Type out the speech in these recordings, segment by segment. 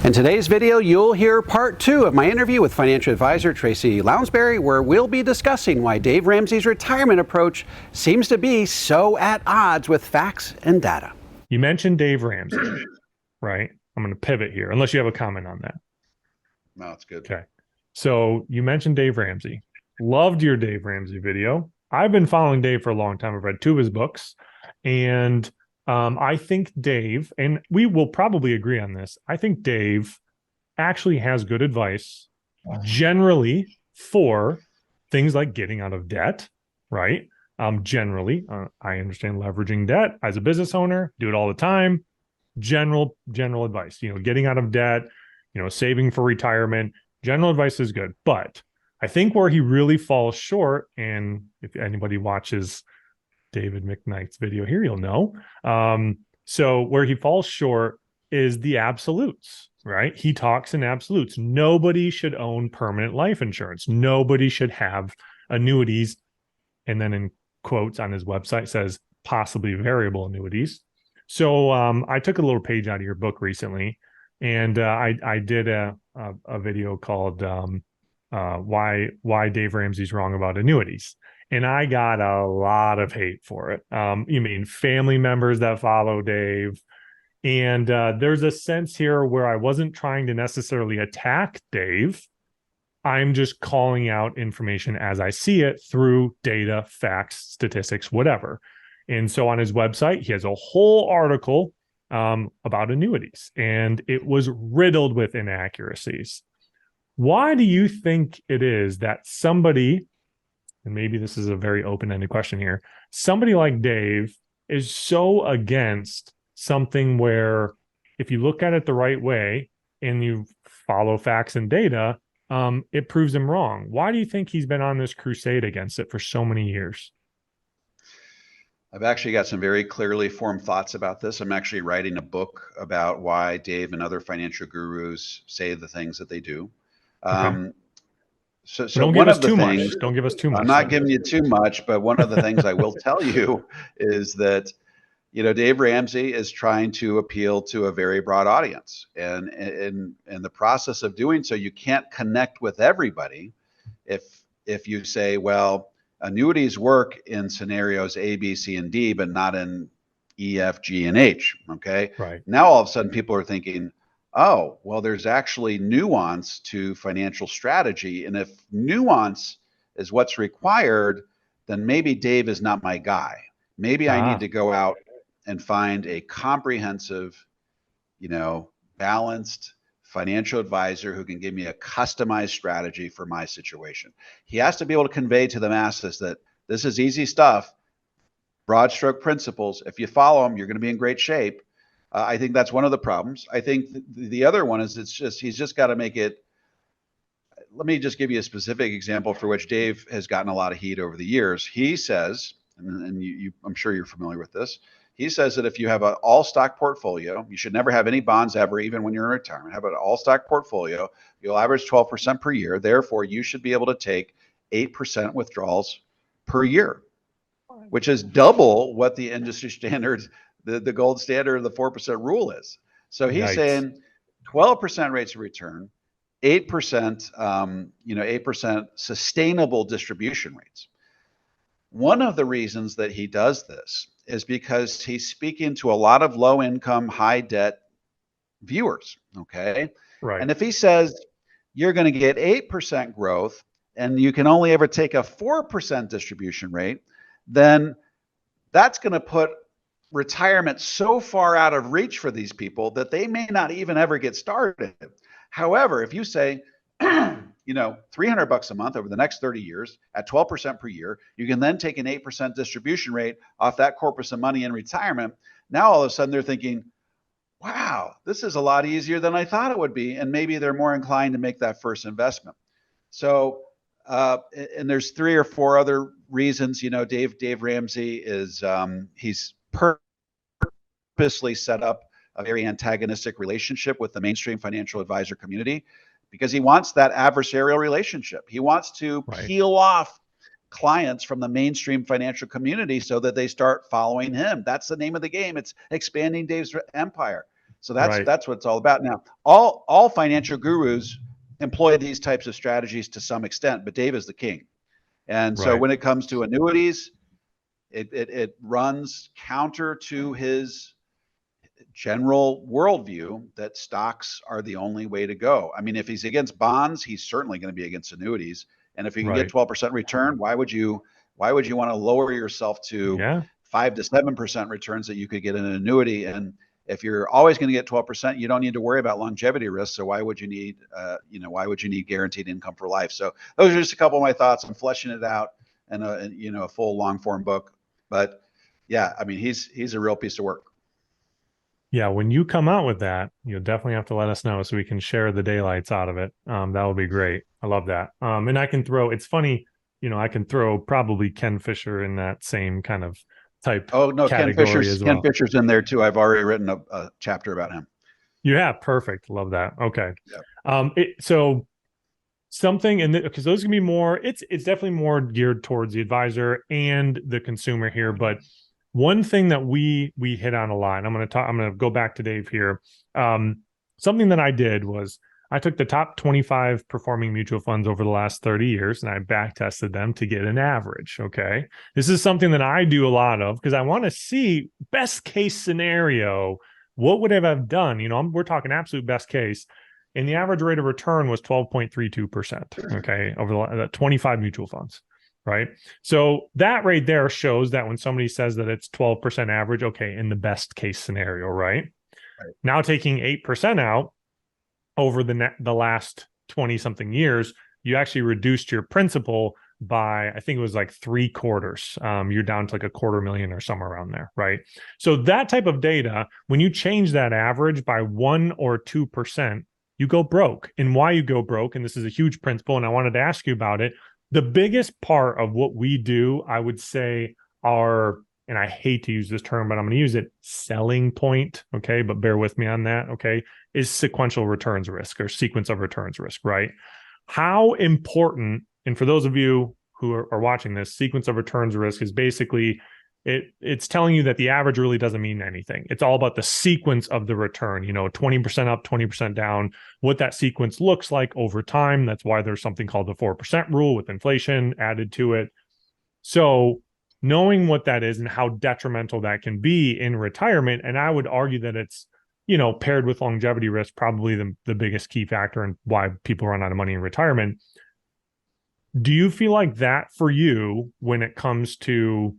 In today's video, you'll hear part 2 of my interview with financial advisor Tracy Lounsbury, where we'll be discussing why Dave Ramsey's retirement approach seems to be so at odds with facts and data. You mentioned Dave Ramsey, right? I'm going to pivot here, unless you have a comment on that. No, it's good. Okay. So you mentioned Dave Ramsey. Loved your Dave Ramsey video. I've been following Dave for a long time. I've read 2 of his books. And I think Dave, and we will probably agree on this, I think Dave actually has good advice generally for things like getting out of debt, right? Generally, I understand leveraging debt as a business owner, do it all the time. General advice, getting out of debt, saving for retirement, general advice is good. But I think where he really falls short, and if anybody watches David McKnight's video here, you'll know. So where he falls short is the absolutes, right? He talks in absolutes. Nobody should own permanent life insurance. Nobody should have annuities. And then in quotes on his website says possibly variable annuities. So I took a little page out of your book recently, and I did a video called why Dave Ramsey's wrong about annuities. And I got a lot of hate for it. You mean family members that follow Dave. And there's a sense here where I wasn't trying to necessarily attack Dave. I'm just calling out information as I see it through data, facts, statistics, whatever. And so on his website, he has a whole article about annuities, and it was riddled with inaccuracies. Why do you think it is that somebody, and maybe this is a very open-ended question here, somebody like Dave is so against something where if you look at it the right way and you follow facts and data, it proves him wrong? Why do you think he's been on this crusade against it for so many years? I've actually got some very clearly formed thoughts about this. I'm actually writing a book about why Dave and other financial gurus say the things that they do. Okay. So don't one give us of the too things, much. Don't give us too much. I'm not giving you too much, but one of the things I will tell you is that, Dave Ramsey is trying to appeal to a very broad audience. And in the process of doing so, you can't connect with everybody if you say, well, annuities work in scenarios A, B, C, and D, but not in E, F, G, and H. Okay. Right. Now all of a sudden people are thinking, oh, well, there's actually nuance to financial strategy. And if nuance is what's required, then maybe Dave is not my guy. Maybe I need to go out and find a comprehensive, balanced financial advisor who can give me a customized strategy for my situation. He has to be able to convey to the masses that this is easy stuff, broad stroke principles. If you follow them, you're going to be in great shape. I think that's one of the problems. I think the other one is he's just got to make it. Let me just give you a specific example for which Dave has gotten a lot of heat over the years. He says, and I'm sure you're familiar with this, he says that if you have an all stock portfolio, you should never have any bonds ever, even when you're in retirement. Have an all stock portfolio, you'll average 12% per year. Therefore, you should be able to take 8% withdrawals per year, which is double what the industry standard, the gold standard of the 4% rule is. So he's saying 12% rates of return, 8%, 8% sustainable distribution rates. One of the reasons that he does this is because he's speaking to a lot of low income, high debt viewers. Okay. Right. And if he says you're going to get 8% growth and you can only ever take a 4% distribution rate, then that's going to put retirement so far out of reach for these people that they may not even ever get started. However, if you say, $300 a month over the next 30 years at 12% per year, you can then take an 8% distribution rate off that corpus of money in retirement. Now, all of a sudden they're thinking, wow, this is a lot easier than I thought it would be. And maybe they're more inclined to make that first investment. So, and there's 3 or 4 other reasons. Dave Ramsey is, he's purposely set up a very antagonistic relationship with the mainstream financial advisor community because he wants that adversarial relationship. He wants to peel off clients from the mainstream financial community so that they start following him. That's the name of the game. It's expanding Dave's empire. So Right. that's what it's all about. Now, all financial gurus employ these types of strategies to some extent, but Dave is the king. And so Right. when it comes to annuities, it runs counter to his general worldview that stocks are the only way to go. I mean, if he's against bonds, he's certainly going to be against annuities. And if you can get Right. 12% return, why would you want to lower yourself to Yeah. 5 to 7% returns that you could get in an annuity? And if you're always going to get 12%, you don't need to worry about longevity risk. So why would you need, why would you need guaranteed income for life? So those are just a couple of my thoughts. I'm fleshing it out in a full long form book. But yeah, I mean, he's a real piece of work. Yeah, when you come out with that, you'll definitely have to let us know so we can share the daylights out of it. That would be great. I love that. And I can throw, it's funny, I can throw probably Ken Fisher in that same kind of type Oh no, category as well. Ken Fisher's in there too. I've already written a chapter about him. Yeah, perfect. Love that. Okay. Yep. So something, and because those can be more, it's definitely more geared towards the advisor and the consumer here, but one thing that we hit on a lot, and I'm going to go back to Dave here. Something that I did was I took the top 25 performing mutual funds over the last 30 years and I back tested them to get an average. Okay. This is something that I do a lot of because I want to see best case scenario. What would I have done? We're talking absolute best case. And the average rate of return was 12.32%. Okay. Over the 25 mutual funds. Right. So that right there shows that when somebody says that it's 12% average, okay, in the best case scenario, right? Now taking 8% out over the last 20 something years, you actually reduced your principal by, I think it was like 3/4. You're down to like $250,000 or somewhere around there. Right. So that type of data, when you change that average by 1 or 2%, you go broke. And why you go broke, and this is a huge principle, and I wanted to ask you about it. The biggest part of what we do, I would say, and I hate to use this term, but I'm going to use it, selling point, okay, but bear with me on that, okay, is sequential returns risk or sequence of returns risk, right? How important, and for those of you who are watching this, sequence of returns risk is basically, it's telling you that the average really doesn't mean anything. It's all about the sequence of the return, 20% up, 20% down, what that sequence looks like over time. That's why there's something called the 4% rule with inflation added to it. So knowing what that is and how detrimental that can be in retirement, and I would argue that it's, paired with longevity risk, probably the biggest key factor in why people run out of money in retirement. Do you feel like that for you when it comes to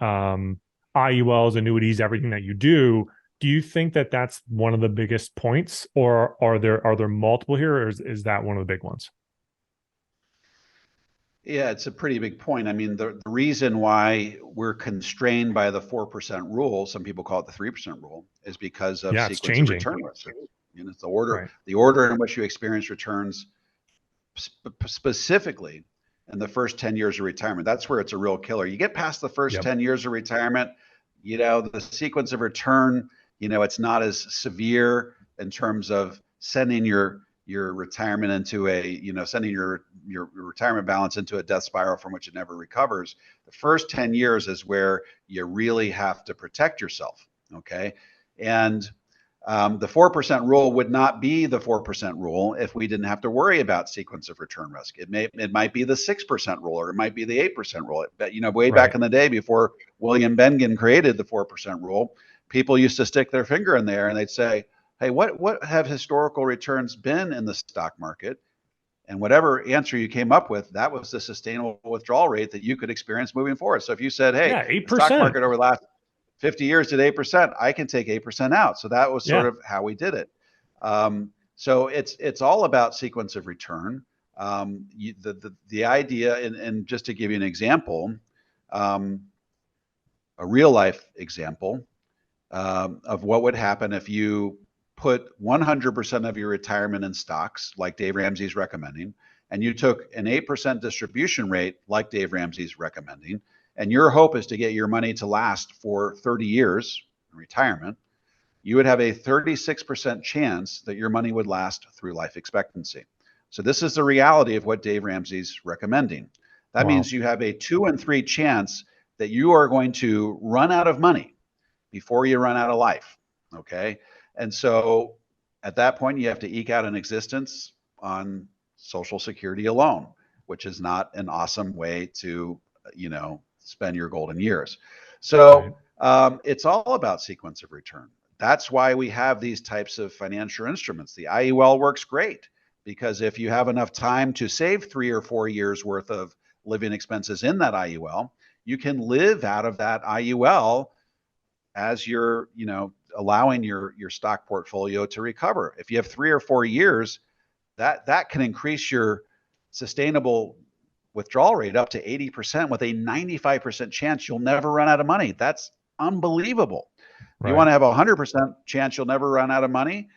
IULs, annuities, everything that you do you think that that's one of the biggest points, or are there multiple here, or is that one of the big ones? Yeah, it's a pretty big point. I mean, the reason why we're constrained by the 4% rule, some people call it the 3% rule, is because of sequence of return risk. It's the order in which you experience returns specifically in the first 10 years of retirement. That's where it's a real killer. You get past the first 10 years of retirement, the sequence of return, it's not as severe in terms of sending your retirement into sending your retirement balance into a death spiral from which it never recovers. The first 10 years is where you really have to protect yourself. Okay. And the 4% rule would not be the 4% rule if we didn't have to worry about sequence of return risk. It might be the 6% rule, or it might be the 8% rule. But way back in the day, before William Bengen created the 4% rule, people used to stick their finger in there and they'd say, hey, what have historical returns been in the stock market? And whatever answer you came up with, that was the sustainable withdrawal rate that you could experience moving forward. So if you said, hey, 8%. The stock market over the last 50 years did 8%, I can take 8% out. So that was sort of how we did it. So it's all about sequence of return. The idea, and just to give you an example, a real life example of what would happen if you put 100% of your retirement in stocks, like Dave Ramsey's recommending, and you took an 8% distribution rate, like Dave Ramsey's recommending, and your hope is to get your money to last for 30 years in retirement, you would have a 36% chance that your money would last through life expectancy. So this is the reality of what Dave Ramsey's recommending. That means you have a 2 in 3 chance that you are going to run out of money before you run out of life. Okay. And so at that point, you have to eke out an existence on Social Security alone, which is not an awesome way to, spend your golden years. So it's all about sequence of return. That's why we have these types of financial instruments. The IUL works great because if you have enough time to save 3 or 4 years worth of living expenses in that IUL, you can live out of that IUL as you're, allowing your stock portfolio to recover. If you have 3 or 4 years, that can increase your sustainable withdrawal rate up to 80% with a 95% chance you'll never run out of money. That's unbelievable. Right. You want to have a 100% chance you'll never run out of money.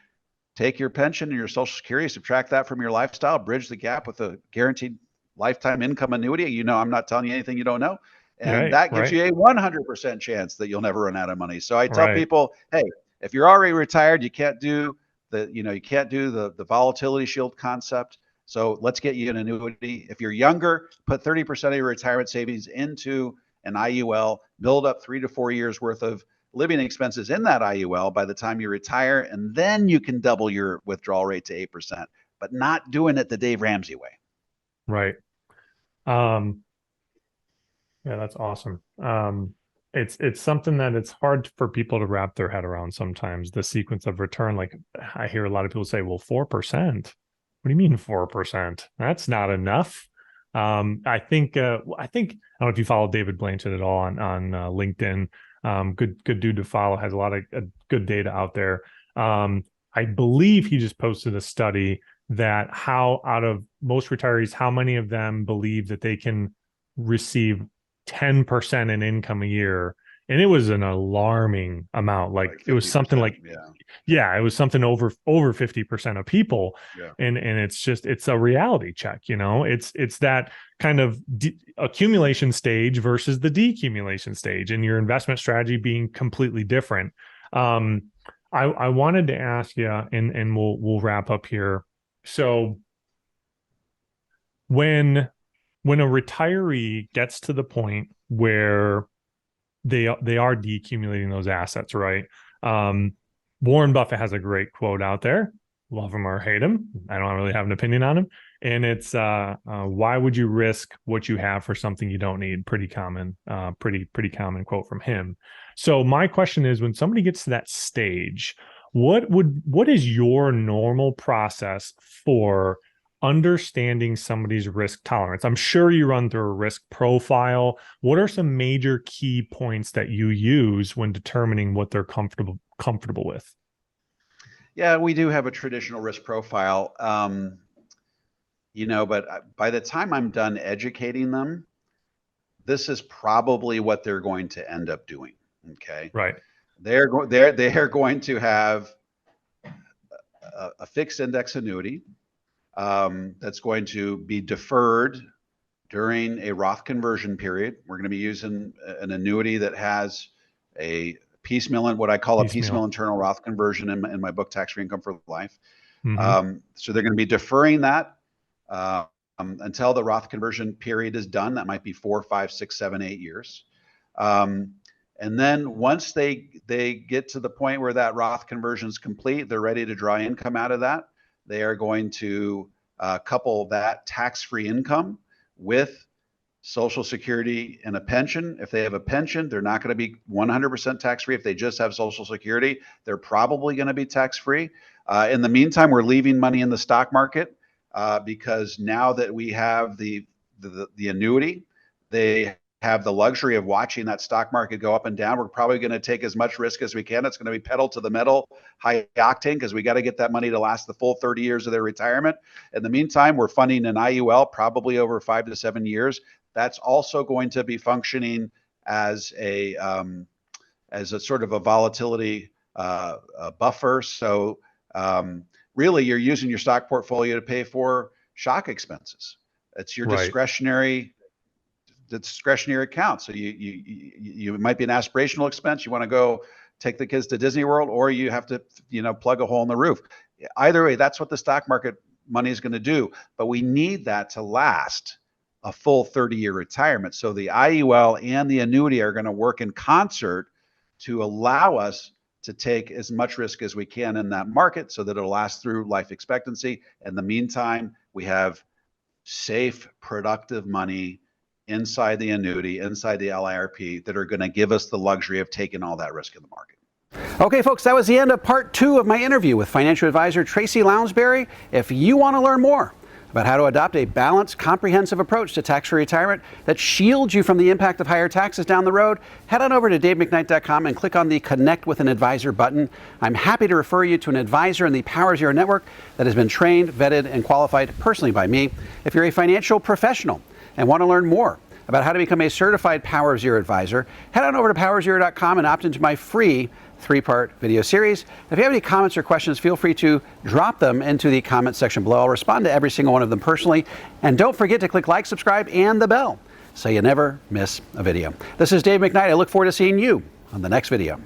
Take your pension and your Social Security, subtract that from your lifestyle, bridge the gap with a guaranteed lifetime income annuity. I'm not telling you anything you don't know. And that gives you a 100% chance that you'll never run out of money. So I tell people, hey, if you're already retired, you can't do the volatility shield concept. So let's get you an annuity. If you're younger, put 30% of your retirement savings into an IUL, build up 3 to 4 years worth of living expenses in that IUL by the time you retire, and then you can double your withdrawal rate to 8%, but not doing it the Dave Ramsey way. Right. Yeah, that's awesome. It's something that it's hard for people to wrap their head around sometimes, the sequence of return. Like I hear a lot of people say, well, 4%. What do you mean 4%? That's not enough. I think I don't know if you follow David Blanchett at all on LinkedIn. Good dude to follow, has a lot of good data out there. I believe he just posted a study that how out of most retirees, how many of them believe that they can receive 10% in income a year. And it was an alarming amount. Like it was something like, it was something over 50% of people. Yeah. And it's a reality check, it's that kind of accumulation stage versus the decumulation stage, and your investment strategy being completely different. I wanted to ask you, and we'll wrap up here. So when a retiree gets to the point where they are decumulating those assets, right? Warren Buffett has a great quote out there. Love him or hate him, I don't really have an opinion on him. And it's why would you risk what you have for something you don't need? Pretty common quote from him. So my question is, when somebody gets to that stage, what is your normal process for understanding somebody's risk tolerance? I'm sure you run through a risk profile. What are some major key points that you use when determining what they're comfortable with? Yeah, we do have a traditional risk profile, but by the time I'm done educating them, this is probably what they're going to end up doing. Okay. Right. They're going to have a fixed index annuity that's going to be deferred during a Roth conversion period. We're going to be using an annuity that has a piecemeal, what I call a piecemeal internal Roth conversion in my book, Tax Free Income for Life. Mm-hmm. So they're going to be deferring that until the Roth conversion period is done. That might be 4, 5, 6, 7, 8 years. And then once they get to the point where that Roth conversion is complete, they're ready to draw income out of that. They are going to couple that tax-free income with Social Security and a pension. If they have a pension, they're not going to be 100% tax-free. If they just have Social Security, they're probably going to be tax-free. In the meantime, we're leaving money in the stock market because now that we have the annuity, they have the luxury of watching that stock market go up and down. We're probably going to take as much risk as we can. It's going to be pedal to the metal, high octane, because we got to get that money to last the full 30 years of their retirement. In the meantime, we're funding an IUL probably over 5 to 7 years. That's also going to be functioning as a sort of a volatility buffer. So really, you're using your stock portfolio to pay for shock expenses. It's your discretionary account. So you might be an aspirational expense. You want to go take the kids to Disney World, or you have to plug a hole in the roof. Either way, that's what the stock market money is going to do. But we need that to last a full 30-year retirement. So the IUL and the annuity are going to work in concert to allow us to take as much risk as we can in that market so that it'll last through life expectancy. In the meantime, we have safe, productive money inside the annuity, inside the LIRP, that are going to give us the luxury of taking all that risk in the market. Okay, folks, that was the end of part 2 of my interview with financial advisor Tracy Lounsbury. If you want to learn more about how to adopt a balanced, comprehensive approach to tax-free retirement that shields you from the impact of higher taxes down the road, head on over to davemcknight.com and click on the Connect with an Advisor button. I'm happy to refer you to an advisor in the Power Zero network that has been trained, vetted, and qualified personally by me. If you're a financial professional and want to learn more about how to become a certified Power Zero advisor, head on over to powerzero.com and opt into my free 3-part video series. If you have any comments or questions, feel free to drop them into the comment section below. I'll respond to every single one of them personally. And don't forget to click like, subscribe, and the bell so you never miss a video. This is Dave McKnight. I look forward to seeing you on the next video.